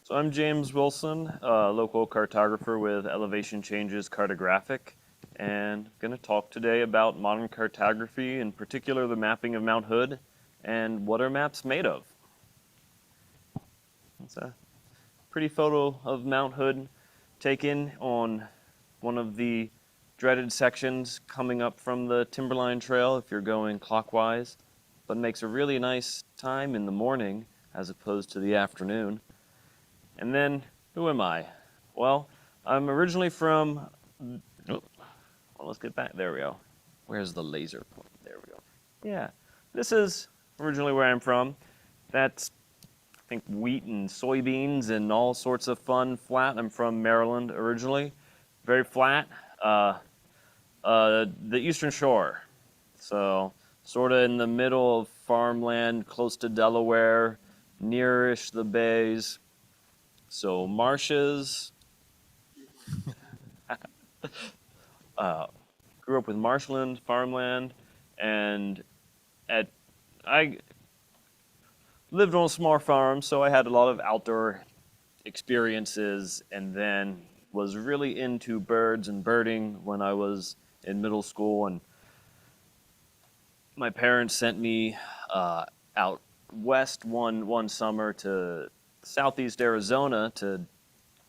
So I'm James Wilson, local cartographer with Elevation Changes Cartographic, and I'm going to talk today about modern cartography, in particular the mapping of Mount Hood, and what are maps made of. It's a pretty photo of Mount Hood taken on one of the dreaded sections coming up from the Timberline Trail if you're going clockwise, but makes a really nice time in the morning as opposed to the afternoon. And then, who am I? Well, I'm originally from. Oh, well, let's get back. There we go. Where's the laser point? There we go. Yeah, this is originally where I'm from. That's, I think, wheat and soybeans and all sorts of fun flat. I'm from Maryland originally. Very flat. The Eastern Shore. So, sort of in the middle of farmland, close to Delaware, nearish the bays. So marshes, grew up with marshland, farmland, and at I lived on a small farm, so I had a lot of outdoor experiences, and then was really into birds and birding when I was in middle school, and my parents sent me out west one summer to southeast Arizona to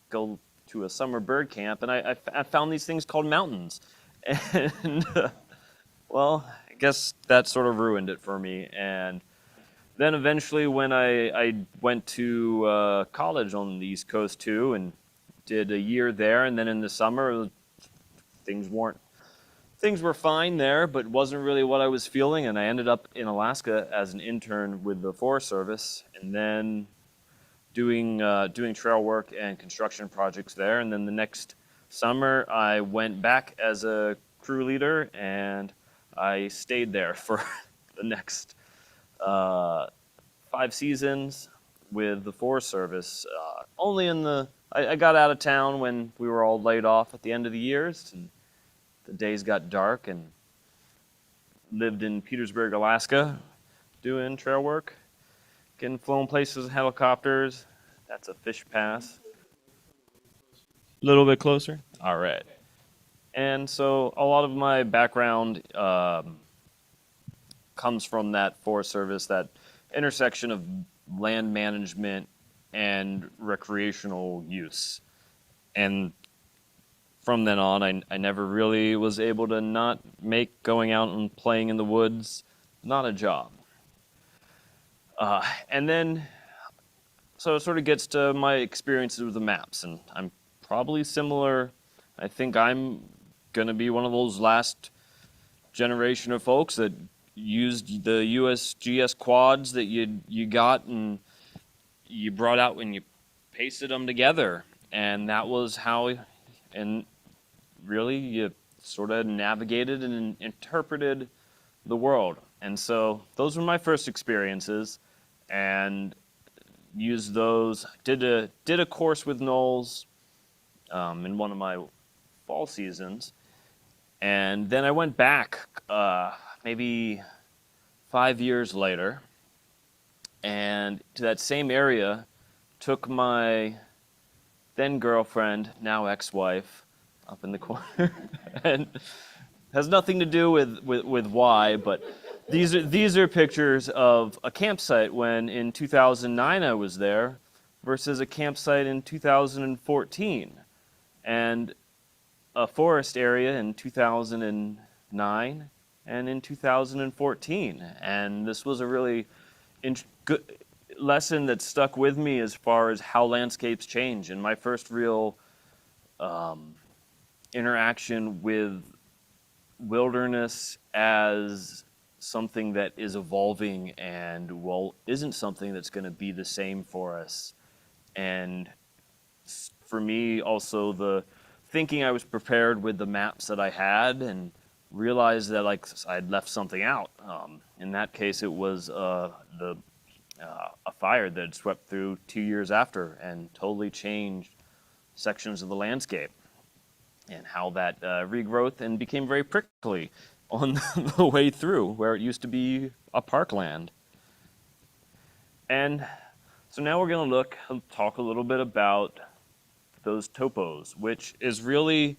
go to a summer bird camp, and I found these things called mountains. And well, I guess that sort of ruined it for me. And then eventually, when I went to college on the East Coast too, and did a year there, and then in the summer, things weren't things were fine there, but wasn't really what I was feeling. And I ended up in Alaska as an intern with the Forest Service, and then doing trail work and construction projects there. And then the next summer, I went back as a crew leader, and I stayed there for the next 5 seasons with the Forest Service. Only in the I got out of town when we were all laid off at the end of the years, and the days got dark, and lived in Petersburg, Alaska, doing trail work, getting flown places with helicopters. That's a fish pass. A little bit closer. All right. And so a lot of my background comes from that Forest Service, that intersection of land management and recreational use. And from then on, I never really was able to not make going out and playing in the woods not a job. And then, so it sort of gets to my experiences with the maps, and I'm probably similar. I think I'm going to be one of those last generation of folks that used the USGS quads that you got and you brought out when you pasted them together, and that was how, and really you sort of navigated and interpreted the world. And so those were my first experiences, and used those. Did a course with Knowles in one of my fall seasons, and then I went back maybe 5 years later, and to that same area, took my then girlfriend, now ex-wife, up in the corner, and has nothing to do with why, but these are pictures of a campsite when in 2009 I was there versus a campsite in 2014, and a forest area in 2009 and in 2014. And this was a really good lesson that stuck with me as far as how landscapes change, and my first real interaction with wilderness as something that is evolving and, well, isn't something that's going to be the same for us. And for me, also, the thinking I was prepared with the maps that I had, and realized that like I'd left something out. In that case, it was a fire that had swept through 2 years after and totally changed sections of the landscape, and how that regrowth and became very prickly on the way through where it used to be a parkland. And So now we're going to talk a little bit about those topos, which is really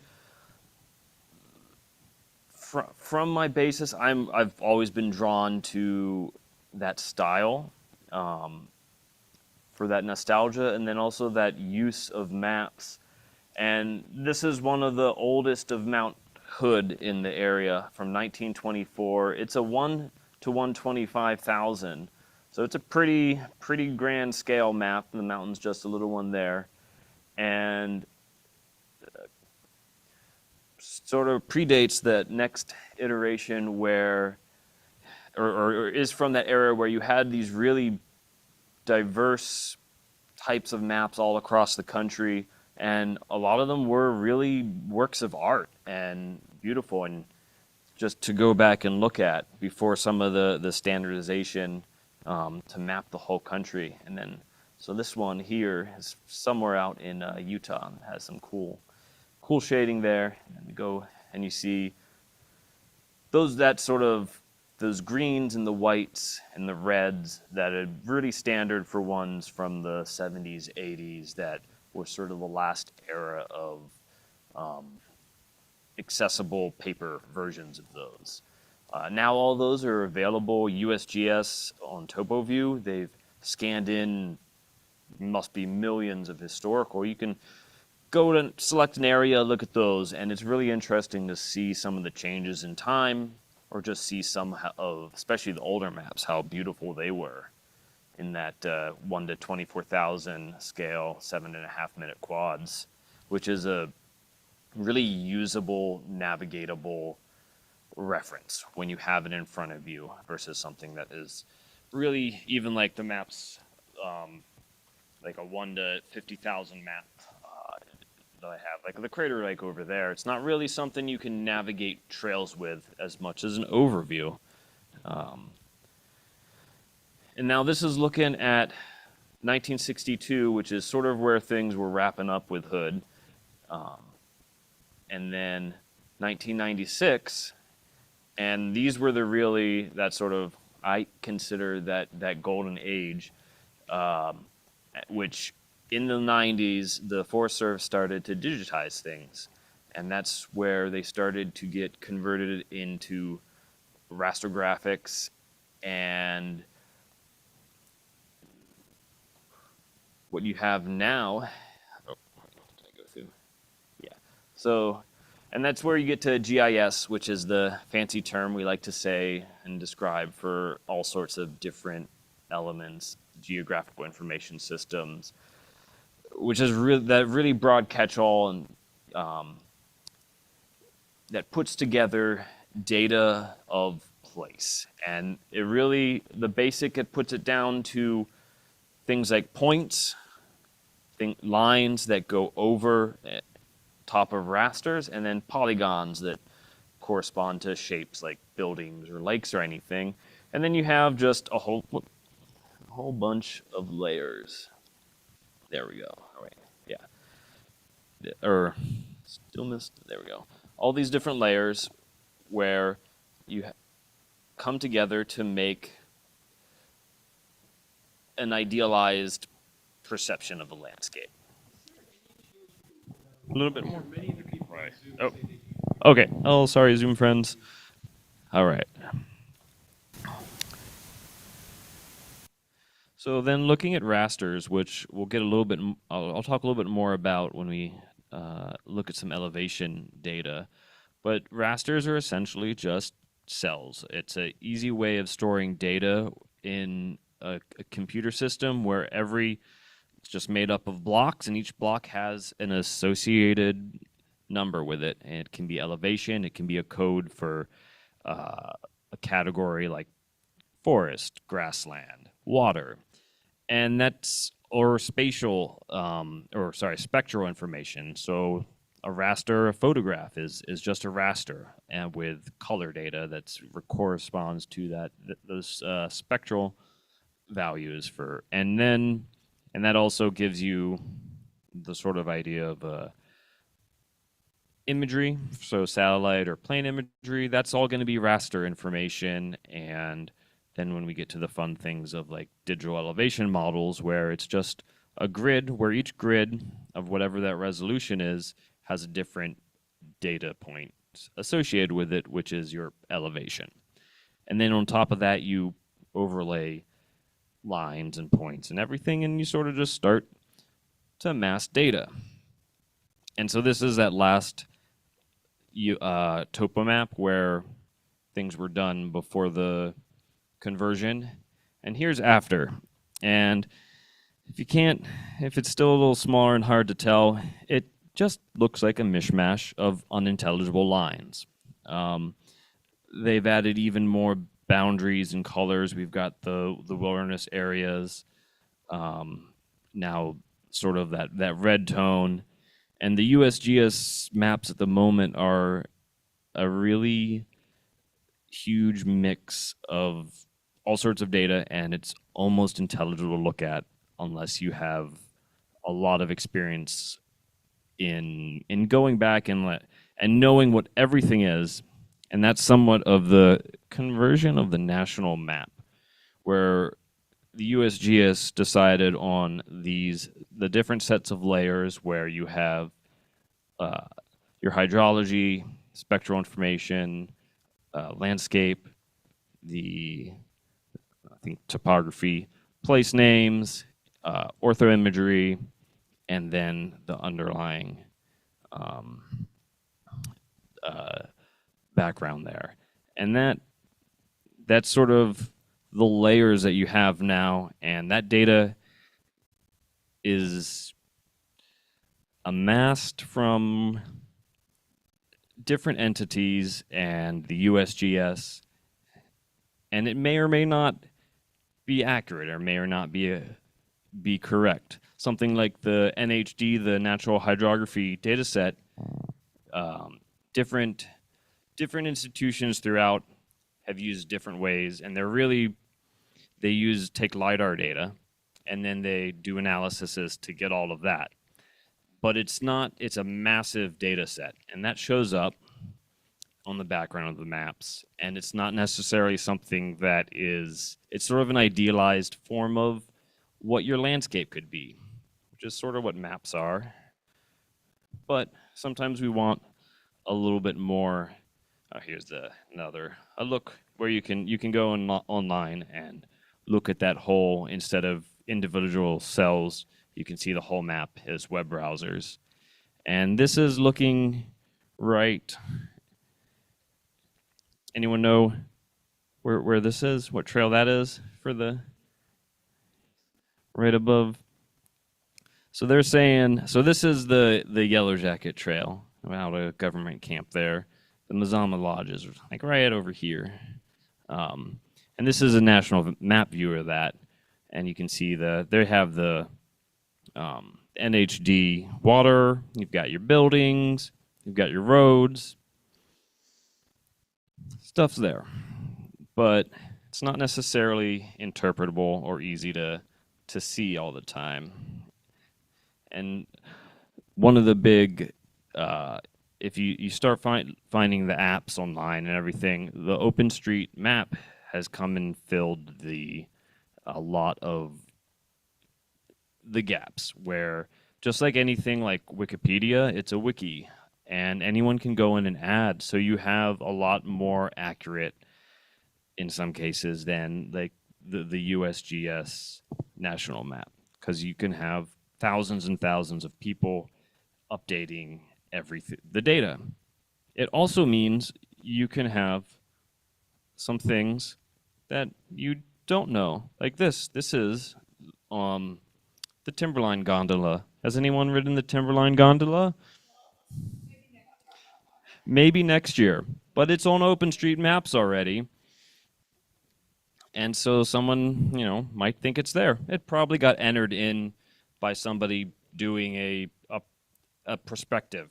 from my basis. I've always been drawn to that style, for that nostalgia, and then also that use of maps. And this is one of the oldest of Mount Hood in the area from 1924. It's a 1 to 125,000. So it's a pretty grand scale map. The mountain's just a little one there. And sort of predates that next iteration where, or is from that era where you had these really diverse types of maps all across the country, and a lot of them were really works of art and beautiful, and just to go back and look at before some of the standardization, to map the whole country. And then, so this one here is somewhere out in Utah, and has some cool shading there. And you go and you see those greens and the whites and the reds that are really standard for ones from the 70s, 80s that were sort of the last era of accessible paper versions of those. Now all those are available USGS on TopoView. They've scanned in, must be millions of historical. You can go to select an area, look at those, and it's really interesting to see some of the changes in time, or just see some of, especially the older maps, how beautiful they were in that 1 to 24,000 scale, 7.5-minute quads, which is a really usable, navigatable reference when you have it in front of you versus something that is really, even like the maps, like a 1 to 50,000 map that I have, like the Crater Lake over there. It's not really something you can navigate trails with as much as an overview. And now this is looking at 1962, which is sort of where things were wrapping up with Hood. And then 1996, and these were that sort of, I consider that golden age, which in the 90s, the Forest Service started to digitize things. And that's where they started to get converted into raster graphics, and what you have now. Oh, did I go through? Yeah. So, and that's where you get to GIS, which is the fancy term we like to say and describe for all sorts of different elements, geographical information systems, which is that really broad catch-all, and that puts together data of place. And it really, it puts it down to things like points, lines that go over top of rasters, and then polygons that correspond to shapes like buildings or lakes or anything. And then you have just a whole bunch of layers. There we go. All right. Yeah. Or still missed. There we go. All these different layers where you come together to make an idealized perception of the landscape. A little bit more. Right. Oh. Okay. Oh, sorry, Zoom friends. All right. So then, looking at rasters, which we'll get a little bit, I'll talk a little bit more about when we look at some elevation data. But rasters are essentially just cells. It's an easy way of storing data in a computer system where it's just made up of blocks, and each block has an associated number with it. And it can be elevation, it can be a code for a category like forest, grassland, water. And that's, or spatial, spectral information. So a raster, a photograph is just a raster, and with color data that corresponds to those spectral values and that also gives you the sort of idea of imagery. So satellite or plane imagery, that's all going to be raster information, and then when we get to the fun things of like digital elevation models, where it's just a grid, where each grid of whatever that resolution is has a different data point associated with it, which is your elevation. And then on top of that, you overlay lines and points and everything, and you sort of just start to amass data. And so this is that last topo map where things were done before the conversion, and here's after. And if it's still a little smaller and hard to tell, it just looks like a mishmash of unintelligible lines. They've added even more boundaries and colors. We've got the wilderness areas, now sort of that red tone. And the USGS maps at the moment are a really huge mix of all sorts of data, and it's almost intelligible to look at unless you have a lot of experience in going back and knowing what everything is. And that's somewhat of the conversion of the national map, where the USGS decided on the different sets of layers where you have your hydrology, spectral information, landscape, I think topography, place names, orthoimagery, and then the underlying background there. And that's sort of the layers that you have now, and that data is amassed from different entities and the USGS, and it may or may not be accurate or may or not be correct. Something like the NHD, the Natural Hydrography data set, different institutions throughout have used different ways, and they take LiDAR data, and then they do analyses to get all of that. But it's a massive data set, and that shows up on the background of the maps, and it's not necessarily something it's sort of an idealized form of what your landscape could be, which is sort of what maps are. But sometimes we want a little bit more. Here's another look where you can go online and look at that whole, instead of individual cells, you can see the whole map as web browsers. And this is looking right. Anyone know where this is? What trail that is for the right above? So they're saying, so this is the Yellow Jacket Trail, out a government camp there. The Mazama Lodge is like right over here. And this is a national map view of that. And you can see they have the NHD water, you've got your buildings, you've got your roads. Stuff's there. But it's not necessarily interpretable or easy to see all the time. And one of the big, if you start finding the apps online and everything, the OpenStreetMap has come and filled a lot of the gaps, where just like anything like Wikipedia, it's a wiki, and anyone can go in and add. So you have a lot more accurate, in some cases, than like the USGS national map, because you can have thousands and thousands of people updating the data. It also means you can have some things that you don't know, like this. This is the Timberline gondola. Has anyone ridden the Timberline gondola? Maybe next year, but it's on OpenStreetMaps already. And so someone, might think it's there. It probably got entered in by somebody doing a perspective,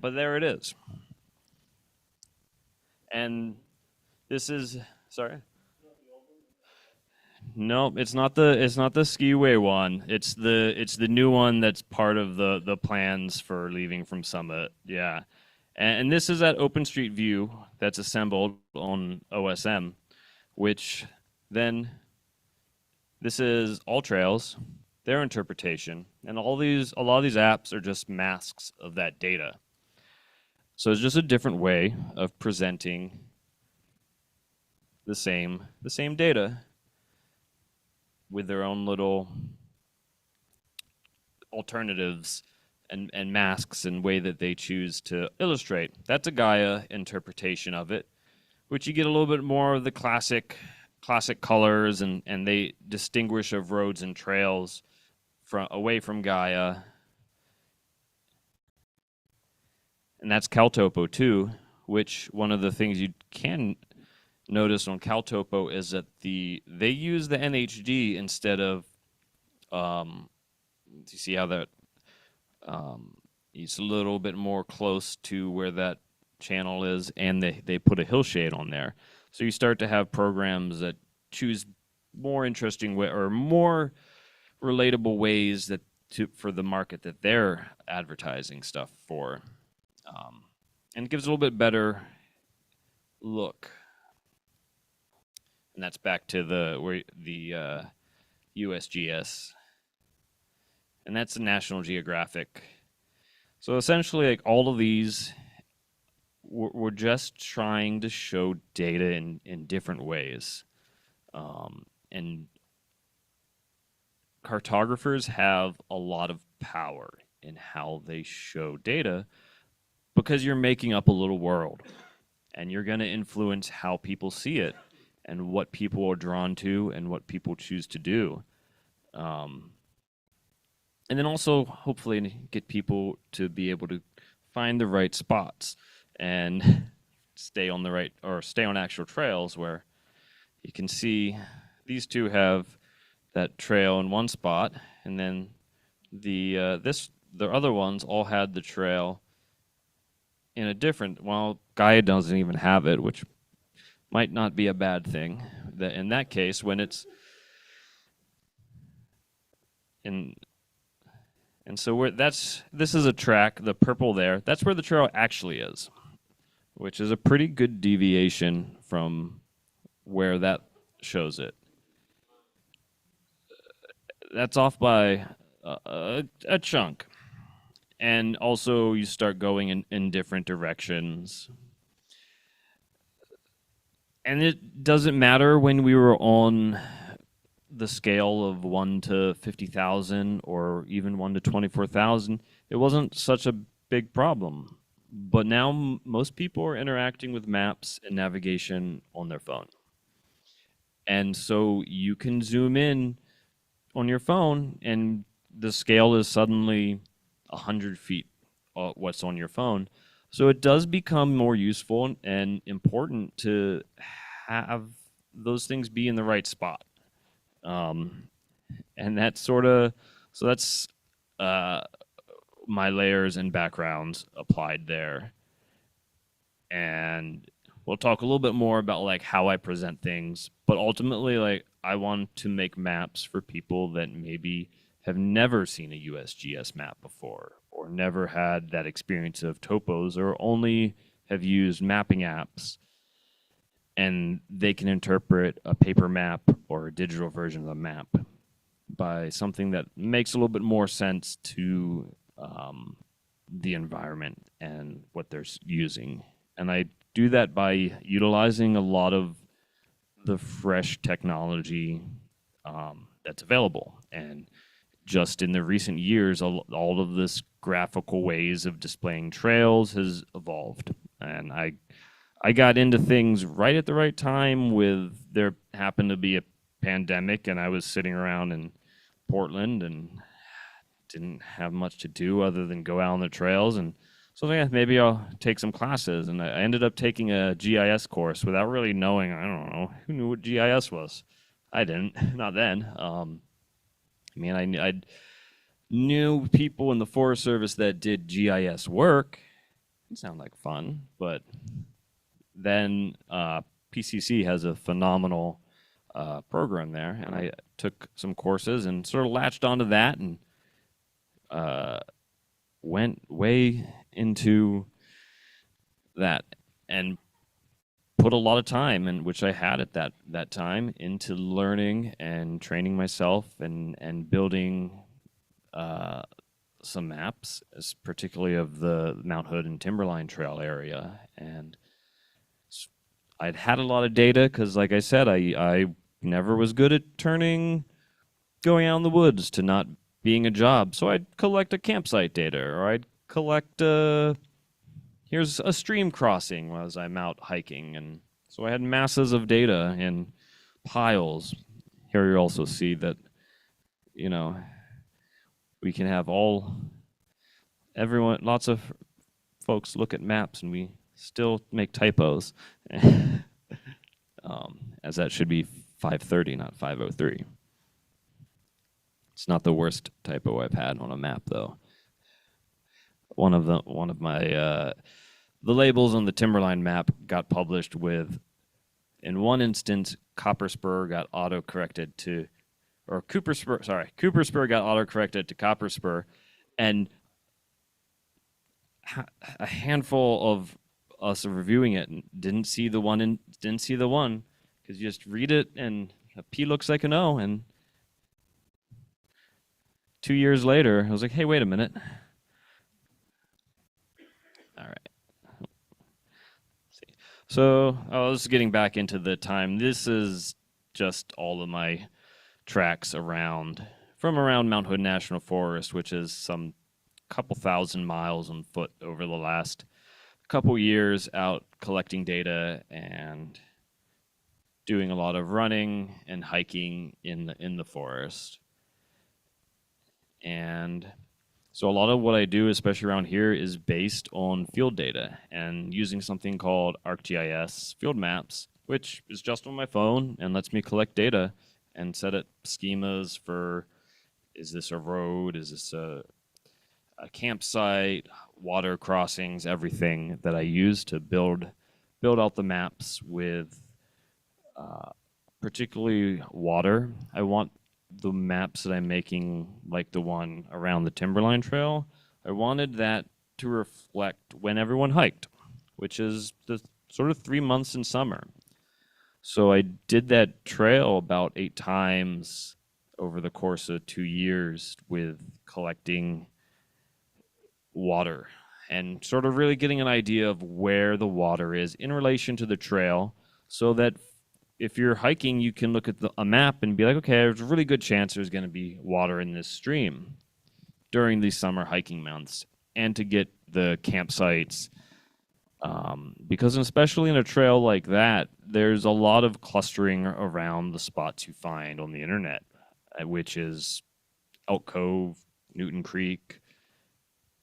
but there it is. And this is, sorry? No, it's not the skiway one. It's the new one that's part of the plans for leaving from Summit. Yeah. And this is that OpenStreet view that's assembled on OSM, which Then this is all trails, their interpretation, and a lot of these apps are just masks of that data. So it's just a different way of presenting the same data with their own little alternatives and masks and way that they choose to illustrate. That's a Gaia interpretation of it, which you get a little bit more of the classic colors, and they distinguish of roads and trails away from Gaia. And that's CalTopo too, which one of the things you can notice on CalTopo is that they use the NHD instead of you see how that it's a little bit more close to where that channel is, and they put a hillshade on there. So you start to have programs that choose more interesting way or more relatable ways that for the market that they're advertising stuff for, and it gives a little bit better look. And that's back to the USGS, and that's the National Geographic. So essentially, like all of these, we're just trying to show data in different ways, and cartographers have a lot of power in how they show data because you're making up a little world, and you're going to influence how people see it and what people are drawn to and what people choose to do. And then also hopefully get people to be able to find the right spots and stay on actual trails where you can see these two have that trail in one spot, and then the other ones all had the trail in a different. Well, Gaia doesn't even have it, which might not be a bad thing. That in that case, when it's in. And so this is a track, the purple there, that's where the trail actually is, which is a pretty good deviation from where that shows it. That's off by a chunk. And also you start going in different directions. And it doesn't matter when we were on the scale of 1 to 50,000 or even 1 to 24,000, it wasn't such a big problem. But now most people are interacting with maps and navigation on their phone. And so you can zoom in on your phone and the scale is suddenly 100 feet what's on your phone. So it does become more useful and important to have those things be in the right spot. And that's that's my layers and backgrounds applied there. And we'll talk a little bit more about like how I present things, but ultimately like I want to make maps for people that maybe have never seen a USGS map before or never had that experience of topos or only have used mapping apps, and they can interpret a paper map or a digital version of the map by something that makes a little bit more sense to the environment and what they're using. And I do that by utilizing a lot of the fresh technology that's available. And just in the recent years, all of this graphical ways of displaying trails has evolved. And I got into things right at the right time there happened to be a pandemic and I was sitting around in Portland and didn't have much to do other than go out on the trails. And so I was like, maybe I'll take some classes. And I ended up taking a GIS course without really knowing, I don't know, who knew what GIS was? I didn't, not then. I knew people in the Forest Service that did GIS work. It sounded like fun, but then PCC has a phenomenal program there, and I took some courses and sort of latched onto that and went way into that. And put a lot of time, and which I had at that time, into learning and training myself and building some maps, particularly of the Mount Hood and Timberline Trail area. And I'd had a lot of data because, like I said, I never was good at turning going out in the woods to not being a job. So I'd collect a campsite data, or I'd collect here's a stream crossing as I'm out hiking. And so I had masses of data in piles. Here you also see that, you know, we can have everyone, lots of folks look at maps and we still make typos. As that should be 530, not 503. It's not the worst typo I've had on a map, though. One of my the labels on the Timberline map got published with, in one instance, Copper Spur got auto-corrected to, or Cooper Spur, sorry, Cooper Spur got auto-corrected to Copper Spur, and a handful of us reviewing it didn't see the one, because you just read it and a P looks like an O, and 2 years later, I was like, hey, wait a minute. All right. See. So I was getting back into the time. This is just all of my tracks from around Mount Hood National Forest, which is some couple thousand miles on foot over the last couple years, out collecting data and doing a lot of running and hiking in the forest. And so a lot of what I do, especially around here, is based on field data and using something called ArcGIS Field Maps, which is just on my phone and lets me collect data and set up schemas for, is this a road, is this a campsite, water crossings, everything that I use to build out the maps with particularly water. I want the maps that I'm making, like the one around the Timberline Trail, I wanted that to reflect when everyone hiked, which is the sort of 3 months in summer. So I did that trail about 8 times over the course of 2 years with collecting water and sort of really getting an idea of where the water is in relation to the trail, so that if you're hiking, you can look at a map and be like, okay, there's a really good chance there's going to be water in this stream during these summer hiking months, and to get the campsites. Because especially in a trail like that, there's a lot of clustering around the spots you find on the internet, which is Elk Cove, Newton Creek,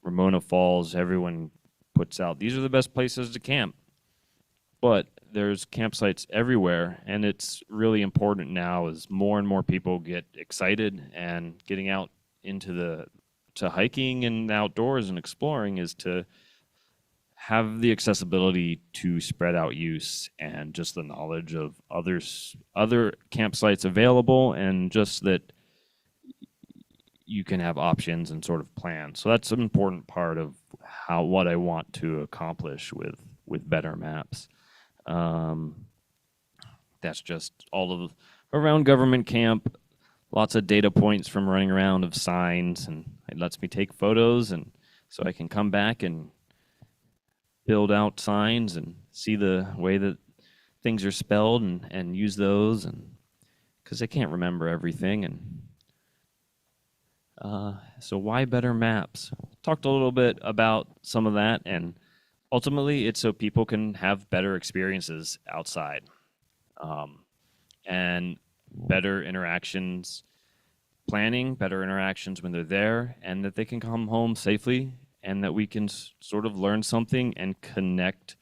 Ramona Falls. Everyone puts out, these are the best places to camp. But there's campsites everywhere, and it's really important now as more and more people get excited and getting out into to hiking and outdoors and exploring, is to have the accessibility to spread out use and just the knowledge of other campsites available, and just that you can have options and sort of plan. So that's an important part of what I want to accomplish with better maps. That's just all of around government camp, lots of data points from running around of signs, and it lets me take photos, and so I can come back and build out signs and see the way that things are spelled, and use those, and because I can't remember everything. And so why better maps? Talked a little bit about some of that, and ultimately it's so people can have better experiences outside, and better interactions, planning better interactions when they're there, and that they can come home safely, and that we can sort of learn something and connect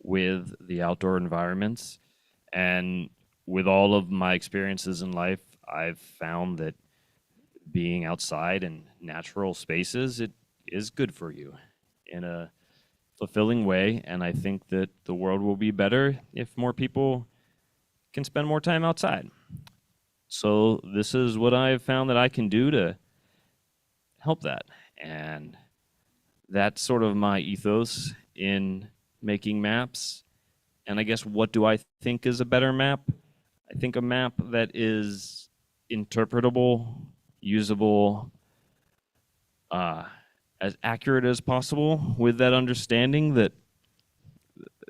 with the outdoor environments. And with all of my experiences in life, I've found that being outside in natural spaces, it is good for you in a fulfilling way. And I think that the world will be better if more people can spend more time outside. So this is what I've found that I can do to help that. And that's sort of my ethos in making maps. And I guess what do I think is a better map? I think a map that is interpretable, usable, uh, as accurate as possible, with that understanding that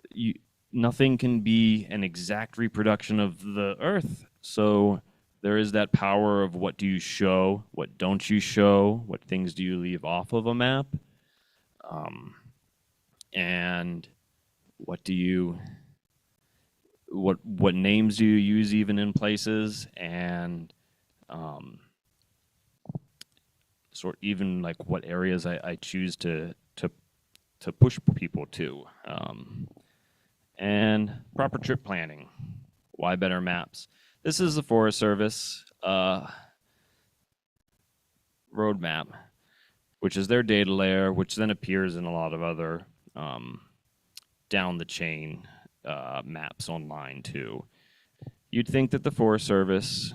you, nothing can be an exact reproduction of the Earth. So there is that power of what do you show, what don't you show, what things do you leave off of a map, and what do you what names do you use even in places, and sort even like what areas I choose to push people to, and proper trip planning. Why better maps? This is the Forest Service roadmap, which is their data layer, which then appears in a lot of other down the chain maps online too. You'd think that the Forest Service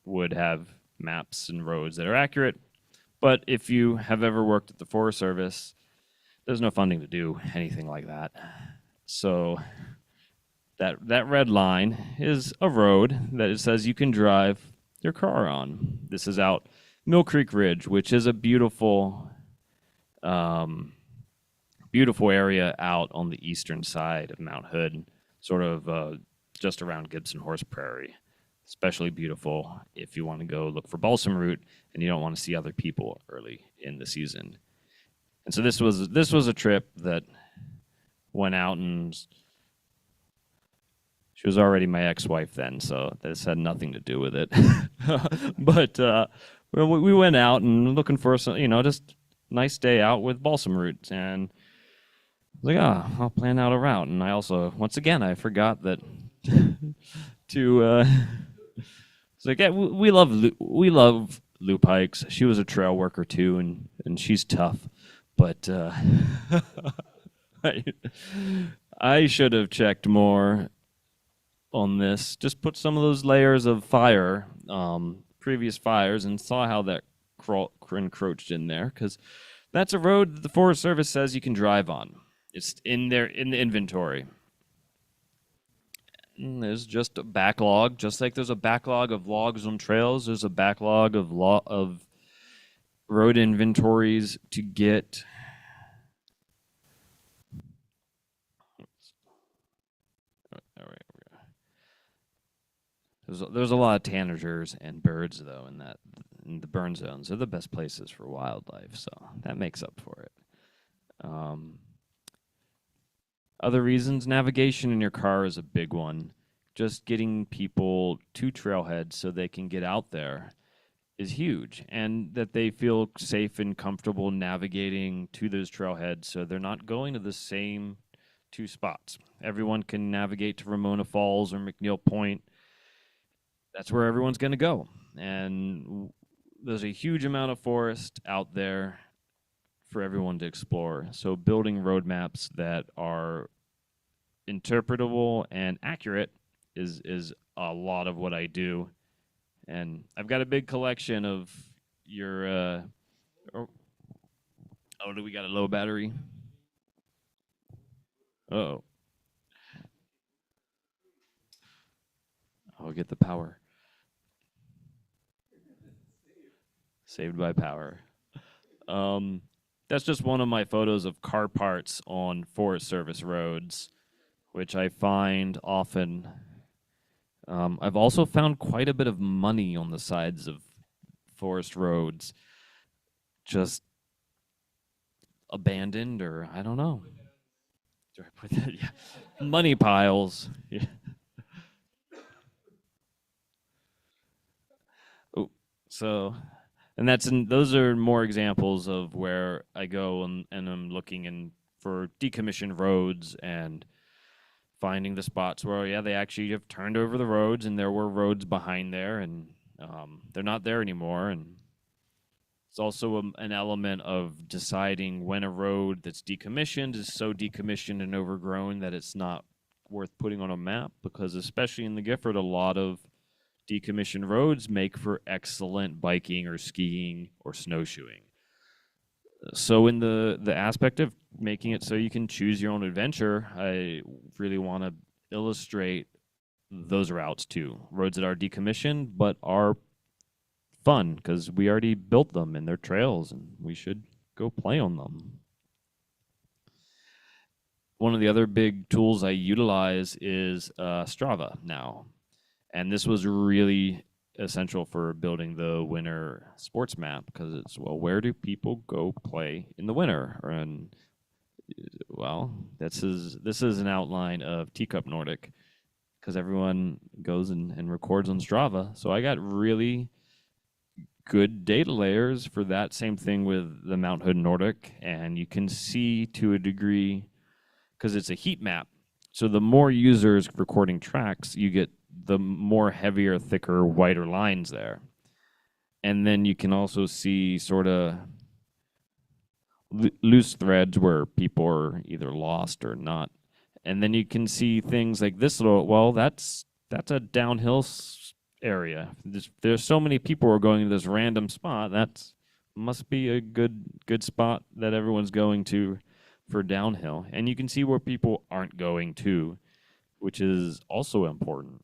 would have maps and roads that are accurate, but if you have ever worked at the Forest Service, there's no funding to do anything like that. So that red line is a road that it says you can drive your car on. This is out Mill Creek Ridge, which is a beautiful, beautiful area out on the eastern side of Mount Hood, sort of just around Gibson Horse Prairie. Especially beautiful if you want to go look for balsam root and you don't want to see other people early in the season. And so this was a trip that went out, and she was already my ex-wife then, so this had nothing to do with it. But we went out and looking for some, just nice day out with balsam roots, and I was like, I'll plan out a route. And I also, once again, I forgot that to. It's like, yeah, we love loop hikes. She was a trail worker too, and she's tough, but I should have checked more on this. Just put some of those layers of fire, previous fires, and saw how that encroached in there, because that's a road that the Forest Service says you can drive on. It's in there in the inventory. And there's just a backlog, just like there's a backlog of logs on trails. There's a backlog of road inventories to get. There's a lot of tanagers and birds though in the burn zones. They're the best places for wildlife, so that makes up for it. Other reasons, navigation in your car is a big one. Just getting people to trailheads so they can get out there is huge, and that they feel safe and comfortable navigating to those trailheads so they're not going to the same two spots. Everyone can navigate to Ramona Falls or McNeil Point. That's where everyone's going to go. And there's a huge amount of forest out there for everyone to explore. So building roadmaps that are interpretable and accurate is a lot of what I do. And I've got a big collection of your do we got a low battery? Uh-oh. I'll get the power. Saved by power. That's just one of my photos of car parts on Forest Service roads, which I find often. I've also found quite a bit of money on the sides of forest roads, just abandoned, or I don't know. Do I put that? Yeah. Money piles. Yeah. Oh, so, and those are more examples of where I go and I'm looking for decommissioned roads and finding the spots where, yeah, they actually have turned over the roads and there were roads behind there, and they're not there anymore. And it's also an element of deciding when a road that's decommissioned is so decommissioned and overgrown that it's not worth putting on a map, because especially in the Gifford, a lot of decommissioned roads make for excellent biking or skiing or snowshoeing. So in the aspect of making it so you can choose your own adventure, I really want to illustrate those routes too. Roads that are decommissioned but are fun because we already built them and they're trails and we should go play on them. One of the other big tools I utilize is Strava now. And this was really essential for building the winter sports map because it's, well, where do people go play in the winter? And well, this is an outline of Teacup Nordic because everyone goes and records on Strava. So I got really good data layers for that. Same thing with the Mount Hood Nordic, and you can see to a degree because it's a heat map. So the more users recording tracks, you get the more heavier, thicker, whiter lines there. And then you can also see sort of loose threads where people are either lost or not. And then you can see things like this little, well, that's a downhill area. There's so many people who are going to this random spot. That must be a good spot that everyone's going to for downhill. And you can see where people aren't going to, which is also important.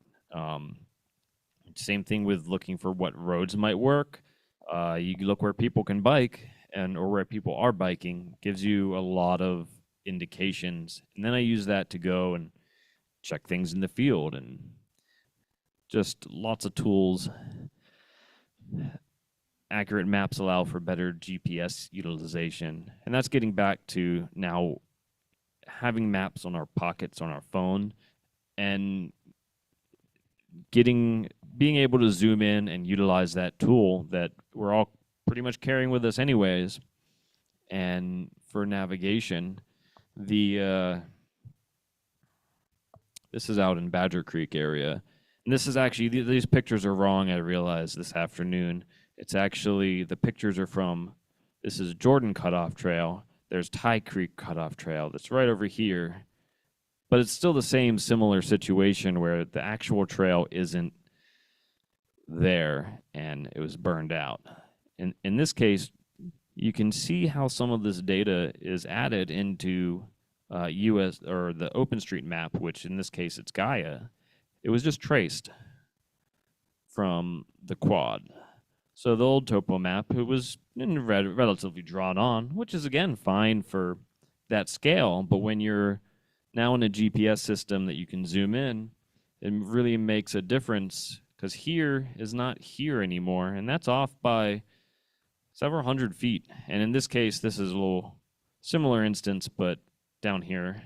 Same thing with looking for what roads might work. You look where people can bike or where people are biking, gives you a lot of indications. And then I use that to go and check things in the field and just lots of tools. Accurate maps allow for better GPS utilization. And that's getting back to now having maps on our pockets on our phone and being able to zoom in and utilize that tool that we're all pretty much carrying with us anyways. And for navigation, this is out in Badger Creek area. And this is actually, these pictures are wrong, I realized this afternoon. It's actually, the pictures are from, this is Jordan Cutoff Trail. There's Tie Creek Cutoff Trail that's right over here. But it's still the same similar situation where the actual trail isn't there and it was burned out. In this case, you can see how some of this data is added into US or the OpenStreetMap, which in this case it's Gaia. It was just traced from the quad. So the old topo map, it was relatively drawn on, which is again fine for that scale. But when you're now in a GPS system that you can zoom in, it really makes a difference because here is not here anymore, and that's off by several hundred feet. And in this case, this is a little similar instance, but down here,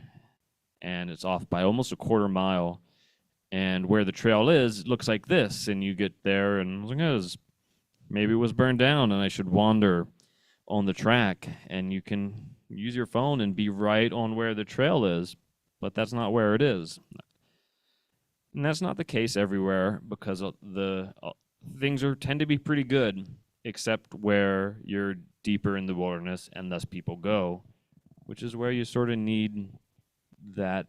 and it's off by almost a quarter mile. And where the trail is, it looks like this, and you get there, and I was like, oh, maybe it was burned down, and I should wander on the track, and you can use your phone and be right on where the trail is, but that's not where it is. And that's not the case everywhere because the things tend to be pretty good, except where you're deeper in the wilderness and thus people go, which is where you sort of need that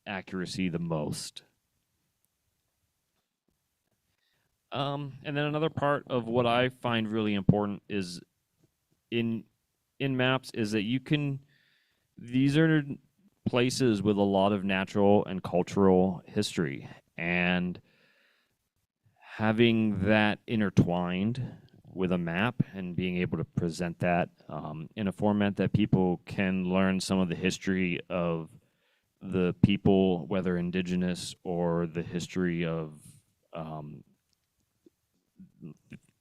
accuracy the most. And then another part of what I find really important is in maps is that these are places with a lot of natural and cultural history, and having that intertwined with a map and being able to present that in a format that people can learn some of the history of the people, whether indigenous or the history of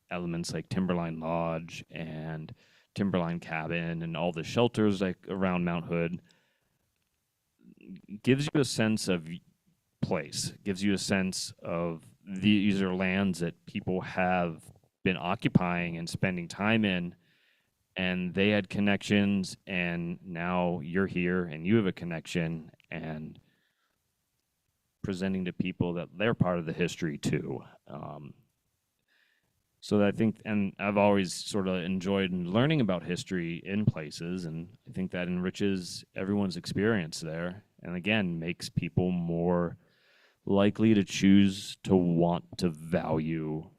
elements like Timberline Lodge and Timberline Cabin and all the shelters like around Mount Hood, gives you a sense of place, gives you a sense of these are lands that people have been occupying and spending time in, and they had connections, and now you're here and you have a connection, and presenting to people that they're part of the history too. So I think, and I've always sort of enjoyed learning about history in places, and I think that enriches everyone's experience there, and again, makes people more likely to choose to want to value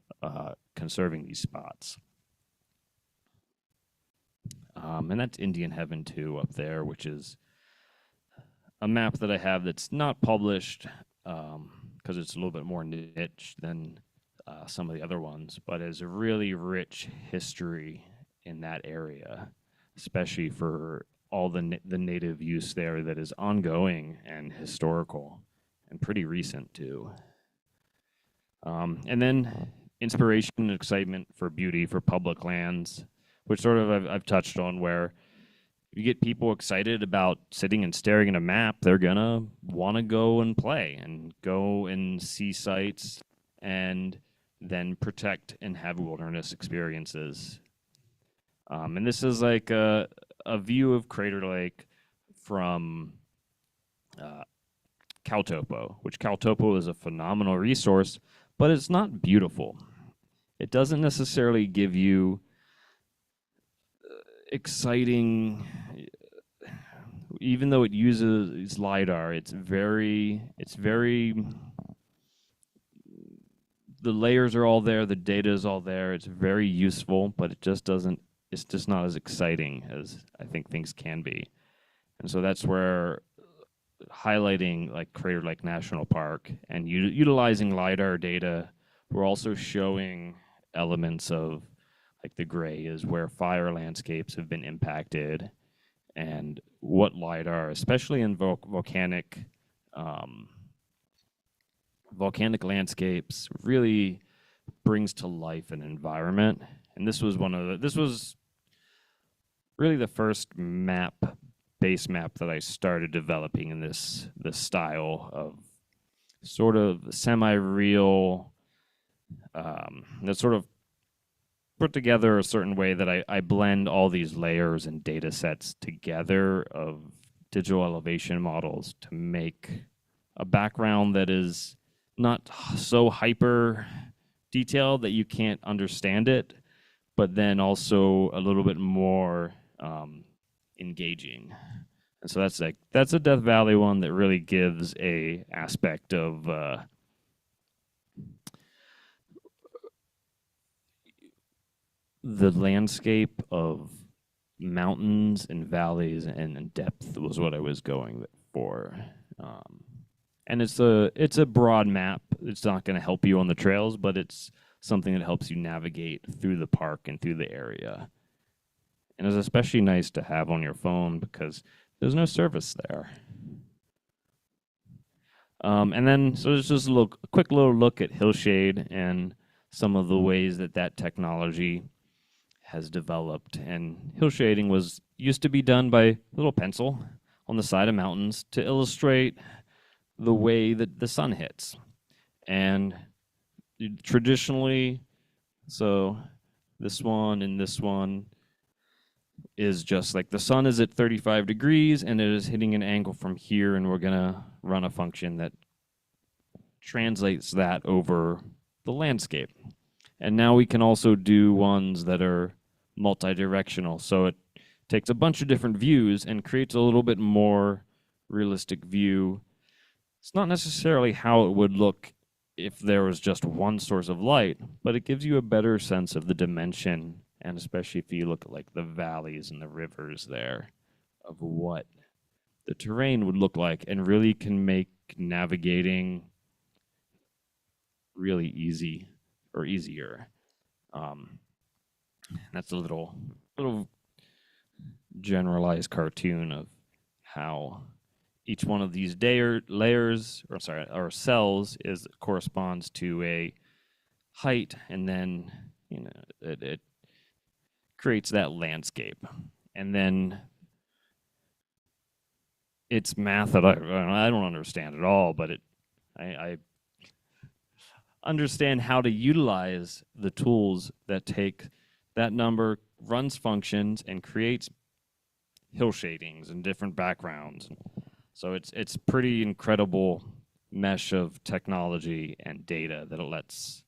conserving these spots. And that's Indian Heaven 2 up there, which is a map that I have that's not published because it's a little bit more niche than some of the other ones, but is a really rich history in that area, especially for all the native use there that is ongoing and historical and pretty recent too. And then inspiration and excitement for beauty for public lands, which sort of I've touched on, where you get people excited about sitting and staring at a map, they're gonna want to go and play and go and see sites and then protect and have wilderness experiences. And this is like a view of Crater Lake from CalTopo, which CalTopo is a phenomenal resource, but it's not beautiful. It doesn't necessarily give you exciting, even though it uses LiDAR, it's very, the layers are all there, the data is all there, it's very useful, but it's just not as exciting as I think things can be. And so that's where highlighting like Crater Lake National Park and utilizing LiDAR data, we're also showing elements of like the gray is where fire landscapes have been impacted and what LiDAR, especially in volcanic landscapes, really brings to life an environment. And this was really the first base map that I started developing in this style of sort of semi-real, that sort of put together a certain way that I blend all these layers and data sets together of digital elevation models to make a background that is not so hyper detailed that you can't understand it, but then also a little bit more engaging. And so that's a Death Valley one that really gives a aspect of the landscape of mountains and valleys and depth was what I was going for. And it's a broad map. It's not going to help you on the trails, but it's something that helps you navigate through the park and through the area. And it's especially nice to have on your phone because there's no service there. And then, so there's just a quick little look at Hillshade and some of the ways that technology has developed. And hill shading used to be done by a little pencil on the side of mountains to illustrate the way that the sun hits. And traditionally, so this one and this one is just like the sun is at 35 degrees and it is hitting an angle from here, and we're gonna run a function that translates that over the landscape. And now we can also do ones that are multi-directional, so it takes a bunch of different views and creates a little bit more realistic view. It's not necessarily how it would look if there was just one source of light, but it gives you a better sense of the dimension, and especially if you look at like the valleys and the rivers there, of what the terrain would look like, and really can make navigating really easy or easier. That's a little generalized cartoon of how each one of these layers, or cells, corresponds to a height, and then it creates that landscape. And then it's math that I don't understand at all, but I understand how to utilize the tools that take that number, runs functions, and creates hill shadings and different backgrounds. So it's pretty incredible mesh of technology and data that it lets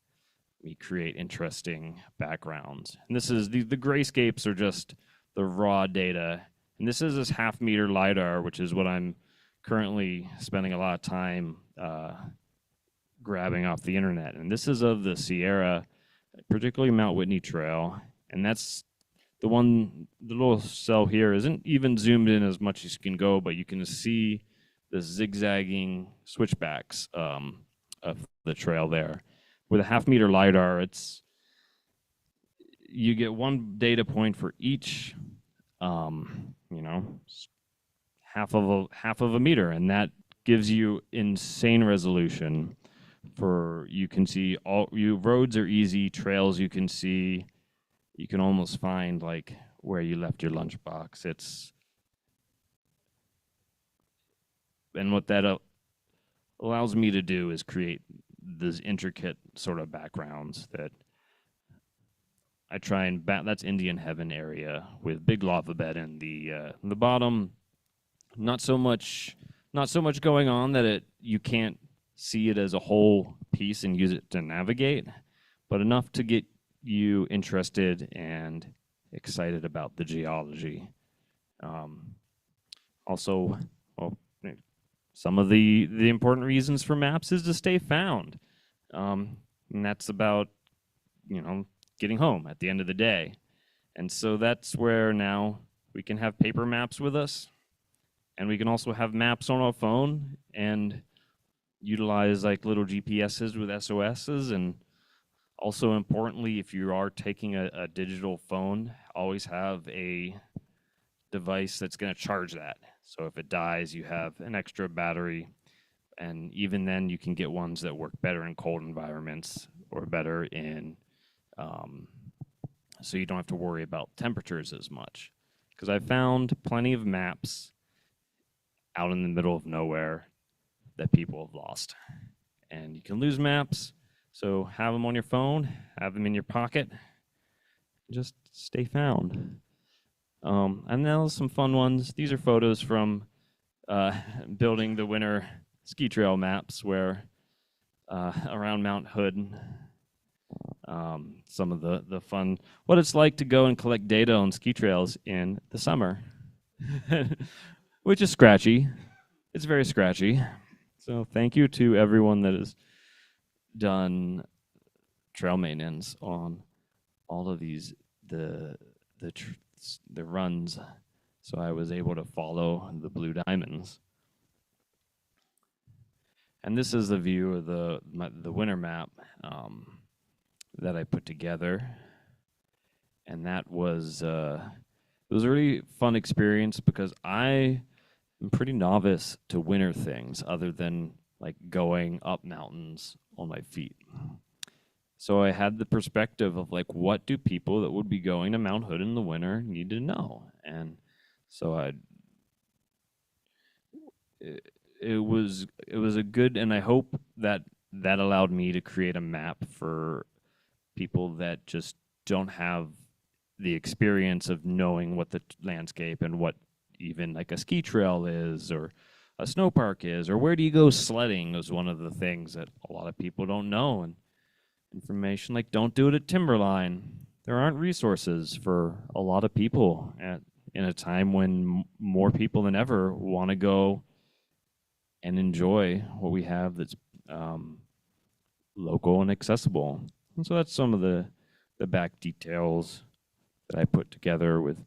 me create interesting backgrounds. And this is the grayscapes are just the raw data. And this is this half-meter LiDAR, which is what I'm currently spending a lot of time grabbing off the internet. And this is of the Sierra, particularly Mount Whitney Trail. And that's the little cell here isn't even zoomed in as much as you can go, but you can see the zigzagging switchbacks of the trail there. With a half-meter LiDAR, you get one data point for each, you know, half of a meter, and that gives you insane resolution. For you can see roads are easy, trails you can see, you can almost find like where you left your lunchbox. And what that allows me to do is create these intricate sort of backgrounds that I try and that's Indian Heaven area with big lava bed in the bottom. Not so much going on that you can't see it as a whole piece and use it to navigate, but enough to get you interested and excited about the geology. Also, well, some of the important reasons for maps is to stay found, and that's about, you know, getting home at the end of the day. And so that's where now we can have paper maps with us, and we can also have maps on our phone and utilize like little GPSs with SOSs. And also importantly, if you are taking a digital phone, always have a device that's going to charge that. So if it dies, you have an extra battery. And even then, you can get ones that work better in cold environments or better in, so you don't have to worry about temperatures as much. Because I found plenty of maps out in the middle of nowhere that people have lost. And you can lose maps, so have them on your phone, have them in your pocket, just stay found. And now some fun ones. These are photos from building the winter ski trail maps where around Mount Hood. Some of the fun, what it's like to go and collect data on ski trails in the summer, which is scratchy. It's very scratchy. So thank you to everyone that has done trail maintenance on all of these the runs. So I was able to follow the blue diamonds. And this is the view of the winter map that I put together, and that was it was a really fun experience because I am pretty novice to winter things other than like going up mountains on my feet. So I had the perspective of like, what do people that would be going to Mount Hood in the winter need to know? And so it was a good, and I hope that allowed me to create a map for people that just don't have the experience of knowing what the landscape and what even like a ski trail is or a snow park is, or where do you go sledding is one of the things that a lot of people don't know. And information like don't do it at Timberline. There aren't resources for a lot of people in a time when more people than ever want to go and enjoy what we have that's local and accessible. And so that's some of the back details that I put together with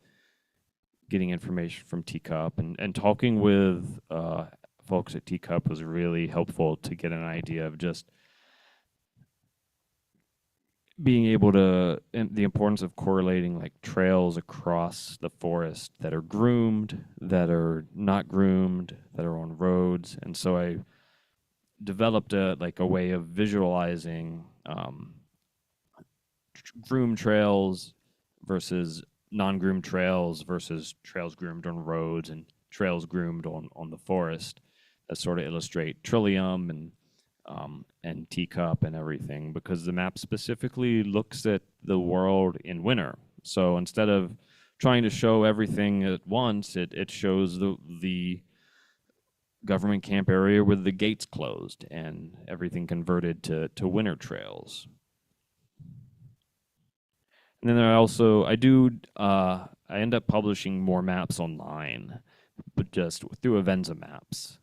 getting information from Teacup and talking with folks at Teacup was really helpful to get an idea of just being able to, and the importance of correlating like trails across the forest that are groomed, that are not groomed, that are on roads. And so I developed a way of visualizing groomed trails versus non-groomed trails versus trails groomed on roads and trails groomed on the forest that sort of illustrate Trillium and Teacup and everything, because the map specifically looks at the world in winter. So instead of trying to show everything at once, it shows the government camp area with the gates closed and everything converted to winter trails. And then I end up publishing more maps online, but just through Avenza Maps,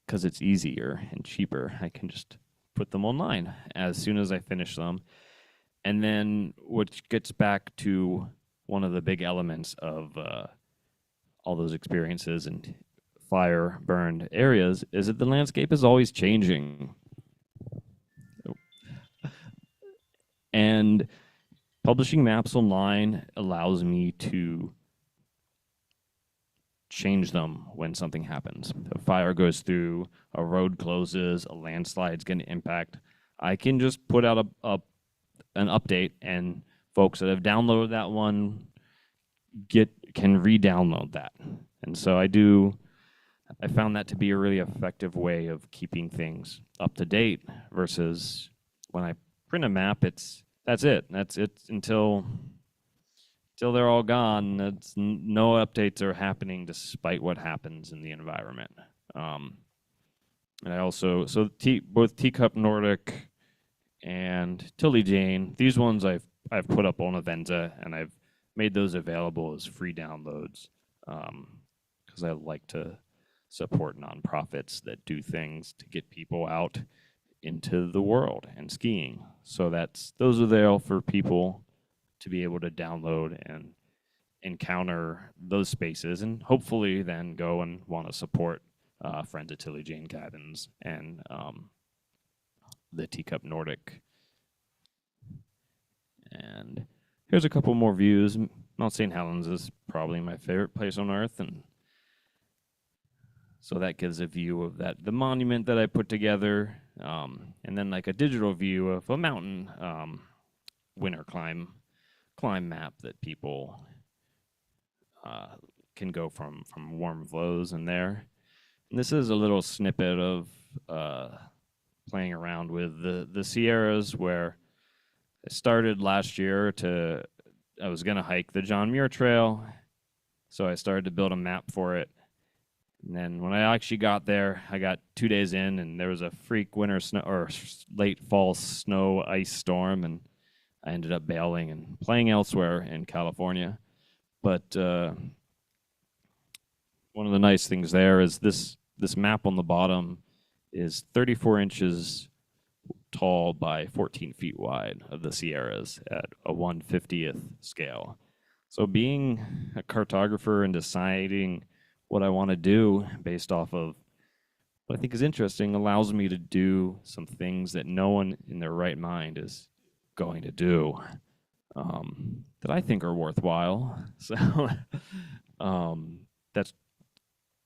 because it's easier and cheaper. I can just put them online as soon as I finish them. And then, which gets back to one of the big elements of all those experiences and fire burned areas, is that the landscape is always changing. And publishing maps online allows me to change them when something happens. A fire goes through, a road closes, a landslide's going to impact. I can just put out an update, and folks that have downloaded that one can re-download that. And so I found that to be a really effective way of keeping things up to date versus when I print a map, that's it until they're all gone. No updates are happening despite what happens in the environment. And I also, both Teacup Nordic and Tilly Jane, these ones I've put up on Avenza, and I've made those available as free downloads because I like to support nonprofits that do things to get people out into the world and skiing. So those are there for people to be able to download and encounter those spaces, and hopefully then go and want to support Friends of Tilly Jane Cabins and the Teacup Nordic. And here's a couple more views. Mount St. Helens is probably my favorite place on earth, and so that gives a view of the monument that I put together, and then like a digital view of a mountain winter climb map that people can go from warm flows in there. And this is a little snippet of playing around with the Sierras, where I started last year I was going to hike the John Muir Trail, so I started to build a map for it. And then when I actually got there, I got 2 days in, and there was a freak winter snow or late fall snow ice storm, and I ended up bailing and playing elsewhere in California. But one of the nice things there is this map on the bottom is 34 inches tall by 14 feet wide of the Sierras at a 1/50th scale. So being a cartographer and deciding what I want to do based off of what I think is interesting allows me to do some things that no one in their right mind is going to do, that I think are worthwhile. So that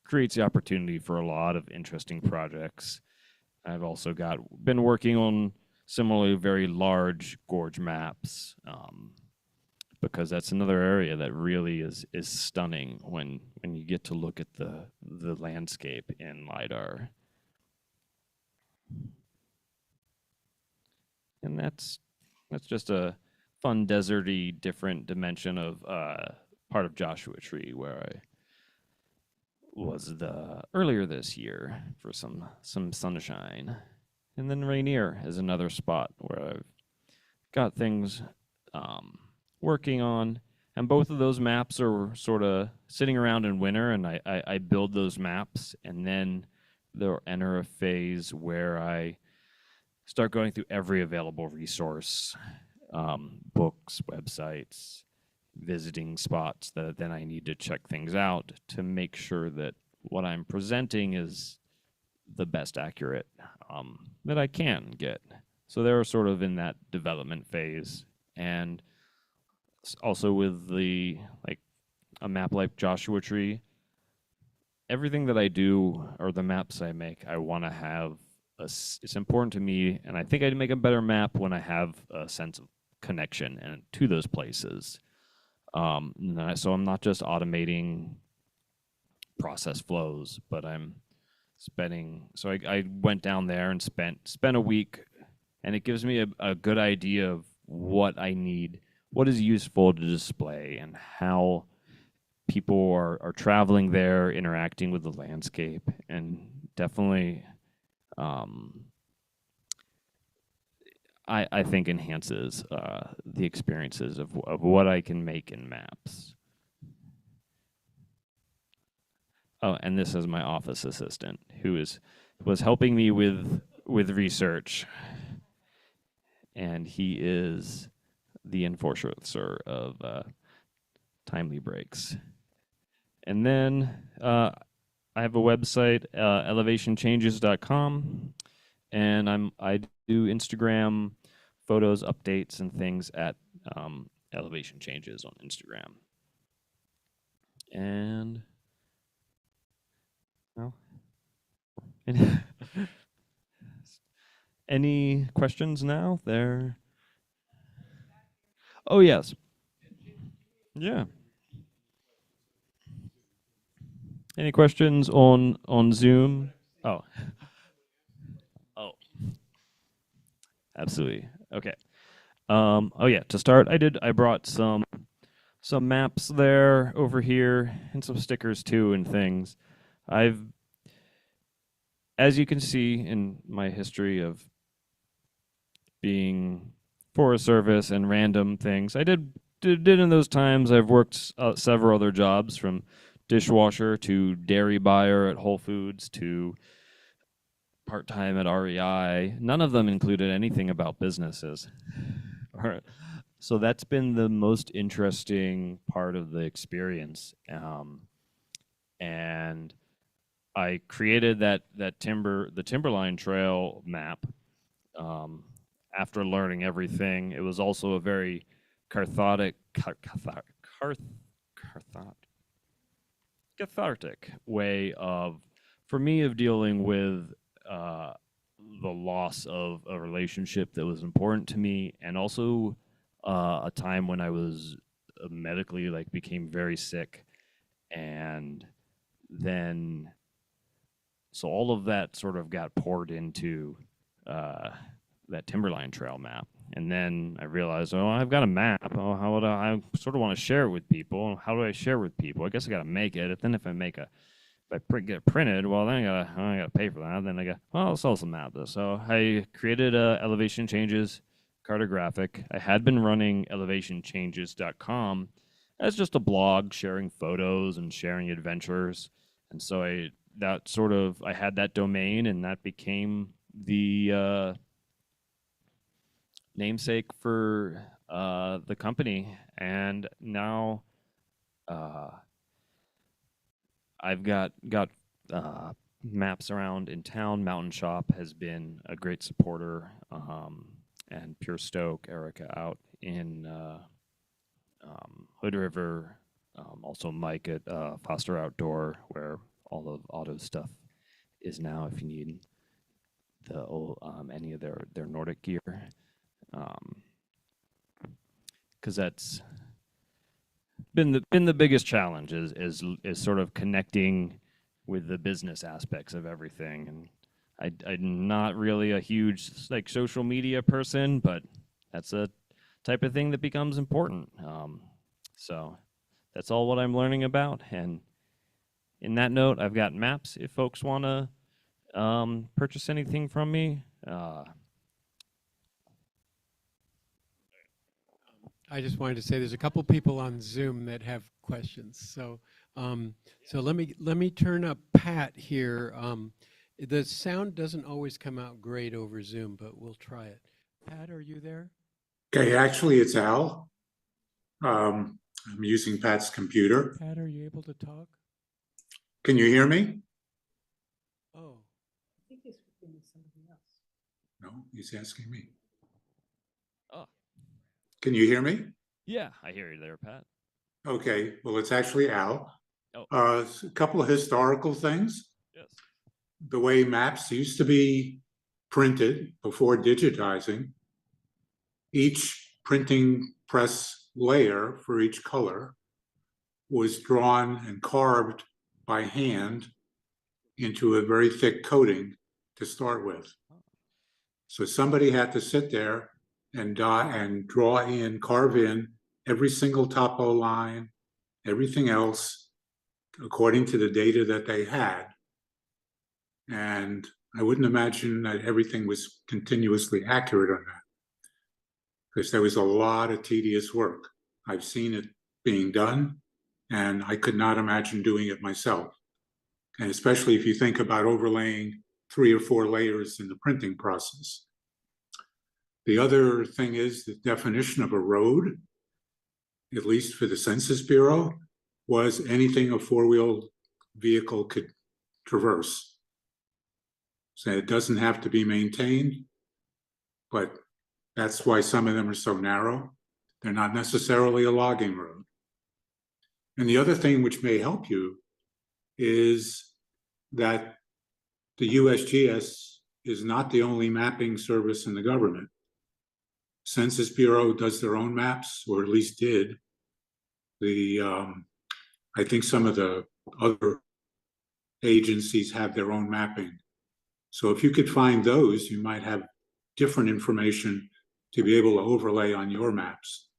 creates the opportunity for a lot of interesting projects. I've also been working on similarly very large gorge maps, because that's another area that really is stunning when you get to look at the landscape in LiDAR. And that's just a fun deserty different dimension of part of Joshua Tree where I was earlier this year for some sunshine. And then Rainier is another spot where I've got things working on, and both of those maps are sort of sitting around in winter, and I build those maps, and then they'll enter a phase where I start going through every available resource, books, websites, visiting spots that then I need to check things out to make sure that what I'm presenting is the best accurate that I can get. So they're sort of in that development phase. And also with a map like Joshua Tree, everything that I do or the maps I make, I want to have it's important to me, and I think I'd make a better map when I have a sense of connection and to those places. So I'm not just automating process flows, but I'm spending. So I went down there and spent a week, and it gives me a good idea of what I need, what is useful to display, and how people are traveling there, interacting with the landscape, and definitely, I think enhances the experiences of what I can make in maps. Oh, and this is my office assistant who was helping me with research, and he is the enforcer of timely breaks. And then I have a website, elevationchanges.com, and I do Instagram photos, updates, and things at Elevation Changes on Instagram. And well, any questions now? There. Oh yes. Yeah. Any questions on Zoom? Oh. Oh. Absolutely. Okay. Oh yeah. To start, I brought some maps there over here and some stickers too and things. As you can see in my history of being Forest Service and random things, I did in those times. I've worked several other jobs, from dishwasher to dairy buyer at Whole Foods to part-time at REI. None of them included anything about businesses. So that's been the most interesting part of the experience. And I created the Timberline Trail map after learning everything. It was also a very cathartic way for me of dealing with the loss of a relationship that was important to me, and also a time when I was medically became very sick, and then so all of that sort of got poured into that Timberline Trail map. And then I realized, oh, I've got a map. Oh, how would I sort of want to share it with people? How do I share with people? I guess I got to make it. Then if I get it printed, well, then I gotta pay for that. Then I go, well, I'll sell some maps. So I created Elevation Changes Cartographic. I had been running elevationchanges.com as just a blog sharing photos and sharing adventures. And so I had that domain, and that became the namesake for the company. And now I've got maps around in town. Mountain Shop has been a great supporter, and Pure Stoke, Erica out in Hood River. Also Mike at Foster Outdoor, where all of auto stuff is now, if you need the old, any of their Nordic gear. Because that's been the biggest challenge is sort of connecting with the business aspects of everything. And I'm not really a huge social media person, but that's a type of thing that becomes important. So that's all what I'm learning about. And in that note, I've got maps if folks want to purchase anything from me. I just wanted to say there's a couple people on Zoom that have questions. So let me turn up Pat here. The sound doesn't always come out great over Zoom, but we'll try it. Pat, are you there? Okay, actually, it's Al. I'm using Pat's computer. Pat, are you able to talk? Can you hear me? Oh. I think he's speaking to somebody else. No, he's asking me. Oh. Can you hear me? Yeah, I hear you there, Pat. Okay, well, it's actually Al. Oh. A couple of historical things. Yes. The way maps used to be printed before digitizing, each printing press layer for each color was drawn and carved by hand into a very thick coating to start with. So somebody had to sit there and carve in every single topo line, everything else, according to the data that they had. And I wouldn't imagine that everything was continuously accurate on that, because there was a lot of tedious work. I've seen it being done, and I could not imagine doing it myself. And especially if you think about overlaying 3 or 4 layers in the printing process. The other thing is the definition of a road, at least for the Census Bureau, was anything a four-wheeled vehicle could traverse. So it doesn't have to be maintained, but that's why some of them are so narrow. They're not necessarily a logging road. And the other thing which may help you is that the USGS is not the only mapping service in the government. Census Bureau does their own maps, or at least did. I think some of the other agencies have their own mapping. So if you could find those, you might have different information to be able to overlay on your maps.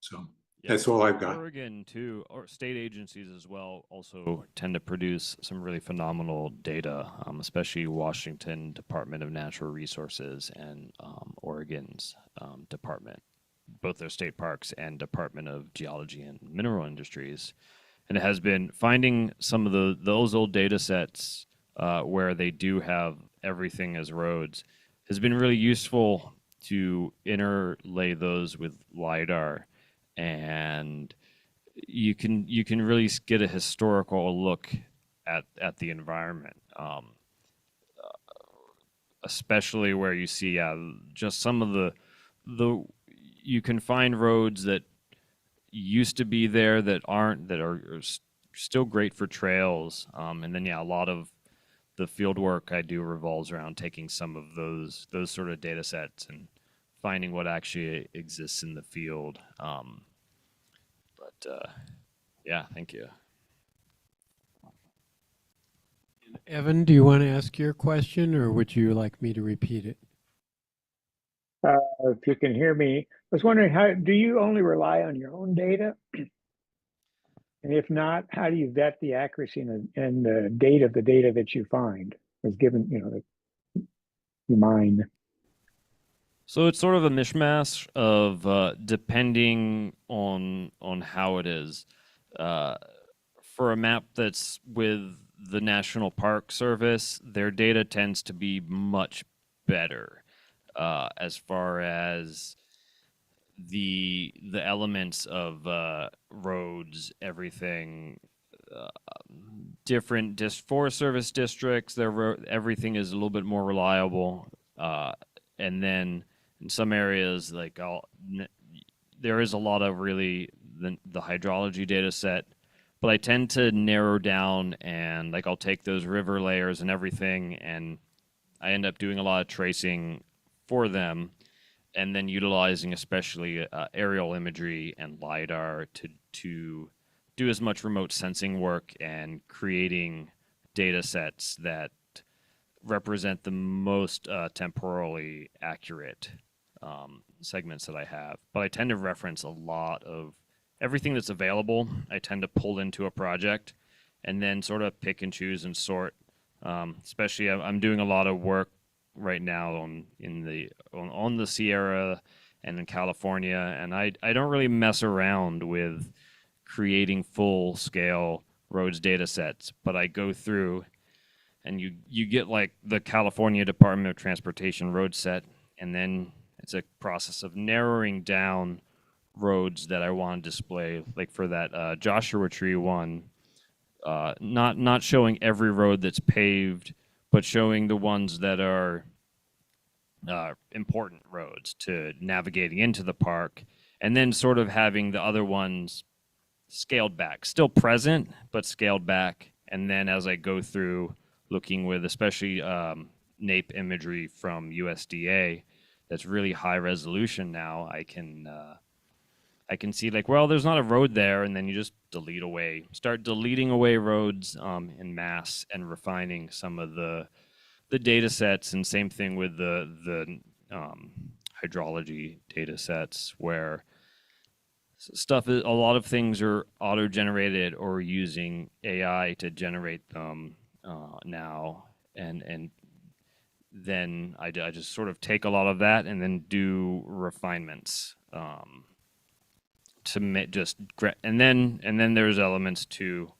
So that's all I've got. Oregon too, or state agencies as well, also tend to produce some really phenomenal data, especially Washington Department of Natural Resources and Oregon's department, both their state parks and Department of Geology and Mineral Industries. And it has been finding some of those old data sets where they do have everything as roads has been really useful to interlay those with LiDAR, and you can really get a historical look at the environment, especially where you see just some of the you can find roads that used to be there that aren't, that are still great for trails, and then a lot of the field work I do revolves around taking some of those sort of data sets and finding what actually exists in the field. Yeah, thank you. Evan, do you want to ask your question, or would you like me to repeat it? If you can hear me, I was wondering, how do you only rely on your own data? And if not, how do you vet the accuracy and the date of the data that you find is given, that you mine? So it's sort of a mishmash of depending on how it is. For a map that's with the National Park Service, their data tends to be much better as far as the elements of roads, everything. Different Forest Service districts, everything is a little bit more reliable, and then in some areas, like there is a lot of really the hydrology data set, but I tend to narrow down, and like I'll take those river layers and everything, and I end up doing a lot of tracing for them, and then utilizing especially aerial imagery and LiDAR to do as much remote sensing work and creating data sets that represent the most temporally accurate segments that I have. But I tend to reference a lot of everything that's available. I tend to pull into a project and then sort of pick and choose and sort. Especially, I'm doing a lot of work right now on the Sierra and in California, and I don't really mess around with creating full scale roads data sets, but I go through and you get like the California Department of Transportation road set, and then it's a process of narrowing down roads that I want to display, like for that Joshua Tree one, not showing every road that's paved, but showing the ones that are important roads to navigating into the park, and then sort of having the other ones scaled back, still present, but scaled back. And then as I go through looking with especially NAPE imagery from USDA, that's really high resolution now, I can see like, well, there's not a road there, and then you just start deleting away roads en masse and refining some of the data sets. And same thing with the hydrology data sets, where a lot of things are auto-generated or using AI to generate them now, and then I just sort of take a lot of that and then do refinements to and then there's elements too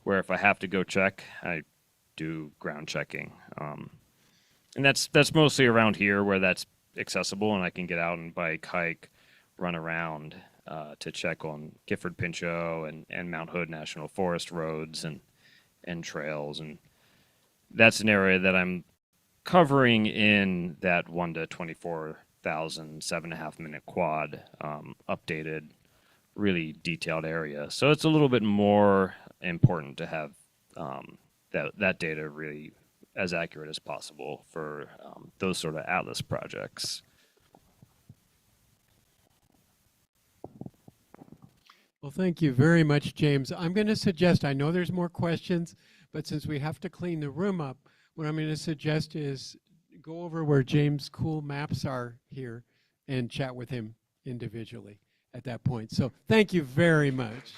where if I have to go check, I do ground checking. And that's mostly around here where that's accessible, and I can get out and bike, hike, run around to check on Gifford Pinchot and Mount Hood National Forest roads and trails, and that's an area that I'm covering in that 1 to 24,000 7.5 minute quad, updated, really detailed area. So it's a little bit more important to have that data really as accurate as possible for those sort of atlas projects. Well, thank you very much, James. I'm going to suggest, I know there's more questions, but since we have to clean the room up, what I'm going to suggest is go over where James' cool maps are here and chat with him individually at that point. So thank you very much.